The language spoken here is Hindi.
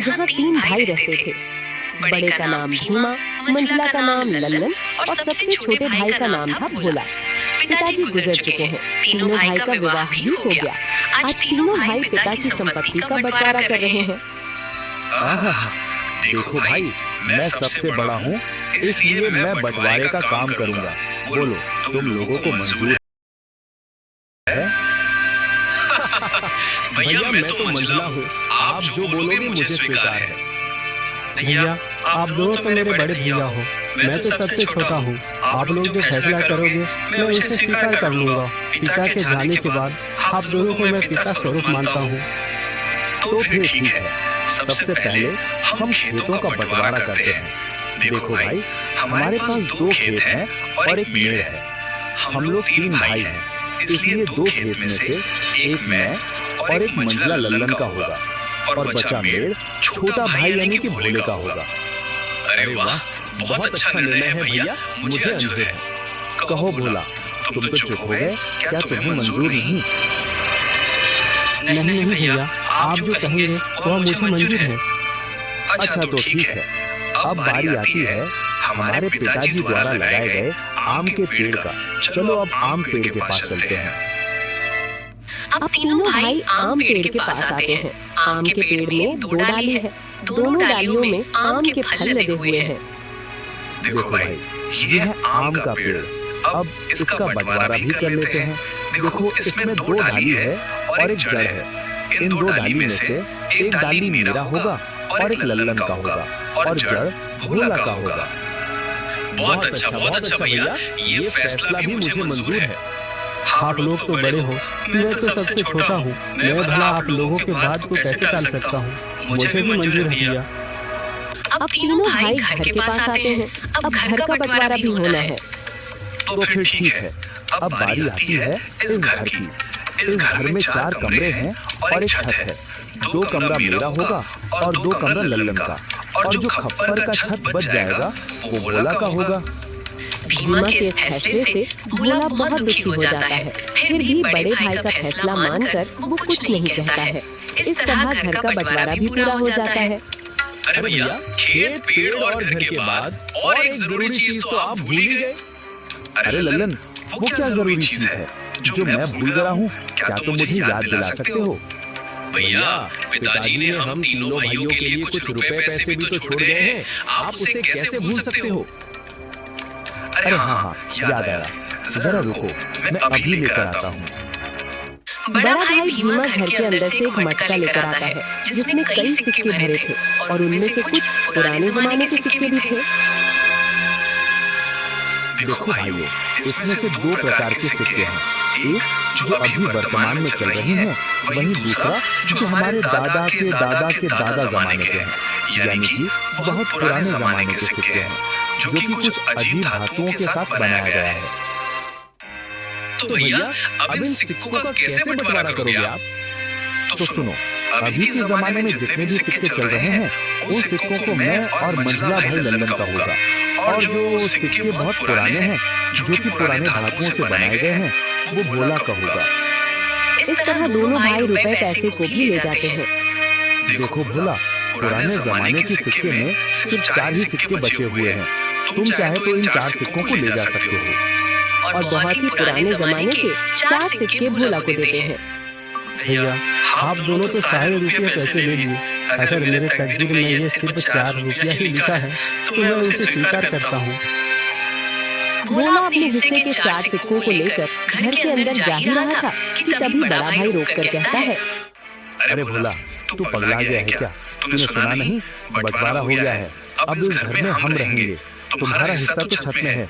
जहाँ 3 भाई रहते थे। बड़े का नाम भीमा, मंझला का नाम लल्लन और सबसे छोटे भाई का नाम था भोला। पिताजी गुजर चुके हैं। तीनों भाई का विवाह भी हो गया। आज तीनों भाई पिता की संपत्ति का बंटवारा कर रहे हैं। देखो भाई, मैं सबसे बड़ा हूँ, इसलिए मैं बंटवारे का काम करूँगा। बोलो, तुम लोगों को मंजूर है? भैया मैं तो मंझला हूँ, आप जो बोलोगे मुझे स्वीकार है। भैया आप दोनों तो मेरे बड़े भैया हो, मैं तो सबसे छोटा हूँ। आप लोग जो फैसला करोगे मैं उसे स्वीकार कर लूंगा। पिता के जाने के बाद आप दोनों को मैं पिता स्वरूप मानता हूँ। तो फिर ठीक है, सबसे पहले हम खेतों का बंटवारा करते हैं। देखो भाई, हमारे पास 2 खेत हैं और एक मेड़ है। हम लोग 3 भाई हैं, इसलिए 2 खेत में से एक मैं और एक मंझला लल्लन का होगा और बचा मेड़ छोटा भाई यानी कि भोले का होगा। अरे वाह, बहुत अच्छा निर्णय है भैया, मुझे मंजूर है। कहो भोला, तुम तो चुप हो गए, क्या तुम्हें मंजूर नहीं? नहीं भैया, आप जो कहेंगे वह मुझे मंजूर है। अच्छा तो ठीक है, अब बारी आती है हमारे पिताजी द्वारा लगाए गए आम के पेड़ का। चलो अब आम पेड़ के पास चलते हैं। अब तीनों भाई आम पेड़ के पास आते हैं। आम के पेड़ में 2 डाली है। दोनों डालियों में आम के फल लगे हुए हैं। देखो भाई, ये है आम का पेड़। अब इसका बंटवारा भी कर लेते हैं। देखो, इसमें 2 डाली है और एक जड़ है। इन 2 डाली में से एक डाली मेरा होगा और एक लल्लन का होगा और जड़ भोला का होगा। बहुत अच्छा भैया, ये फैसला भी मुझे मंजूर है। आप लोग तो बड़े हो, मैं तो सबसे छोटा हूँ। मैं भला आप लोगों के बात को कैसे टाल सकता हूँ? मुझे भी मंजूर है भैया। अब तीनों भाई घर के पास आते हैं। अब घर का बंटवारा भी होना है। तो फिर ठीक है, अब बारी आती है इस घर की। इस घर में 4 कमरे हैं और एक छत है। 2 कमरा मेरा होगा और 2 कमरा लल्लन का, और जो खप्पर का छत बच जाएगा वो भोला का होगा। भीमा के इस फैसले से भोला बहुत दुखी हो जाता है। फिर भी बड़े भाई का फैसला मानकर वो कुछ नहीं कहता है। इस तरह घर का बंटवारा भी पूरा हो जाता है। अरे भैया, खेत, पेड़ और घर के बाद और एक जरूरी चीज तो आप भूल ही गए। अरे लल्लन, वो क्या जरूरी चीज है जो मैं भूल गया हूँ? क्या तुम मुझे याद दिला सकते हो? भैया, पिताजी ने हम तीनों भाइयों के लिए कुछ रुपए पैसे भी तो छोड़ गए हैं, आप उसे कैसे भूल सकते हो? अरे हाँ, याद आया। जरा रुको, मैं अभी लेकर आता हूँ। बड़ा भाई भीमा घर के अंदर से एक मटका लेकर आता है जिसमें कई सिक्के भरे थे और उनमें से कुछ पुराने जमाने के सिक्के भी थे। देखो भाइयों, इसमें से 2 प्रकार के सिक्के हैं। एक जो अभी वर्तमान में चल रहे हैं, वहीं दूसरा जो हमारे दादा के दादा के दादा जमाने के हैं, यानी कि बहुत पुराने जमाने के सिक्के हैं, जो कि कुछ अजीब धातुओं के साथ बनाया गया है। तो भैया, अब इन सिक्कों का कैसे बंटवारा करोगे आप? तो सुनो, अभी के जमाने में जितने भी सिक्के चल रहे हैं, उन सिक्कों को मैं और मंझला भाई लल्लन का होगा, और जो सिक्के बहुत पुराने हैं, जो कि पुराने धातुओं से बनाए गए हैं, वो भोला का होगा। इस तरह दोनों भाई रुपए पैसे को भी ले जाते हैं। देखो भोला, पुराने जमाने के सिक्के में सिर्फ 4 ही सिक्के बचे हुए हैं। तुम चाहे तो इन 4 सिक्कों को ले जा सकते हो। और बहुत ही पुराने जमाने के 4 सिक्के भोला को देते हैं। भैया, आप दोनों तो सारे रुपये पैसे ले लिए। अगर मेरे तकदीर में ये सिर्फ 4 रुपया ही लिखा है तो मैं उसे स्वीकार करता हूँ। भोला अपने हिस्से के 4 सिक्कों को लेकर घर के अंदर जा ही रहा था कि तभी बड़ा भाई रोककर कहता है, अरे भोला, तू पगला गया है क्या? तूने सुना नहीं? बंटवारा हो गया है। अब इस घर में हम रहेंगे। तुम्हारा हिस्सा तो छत में है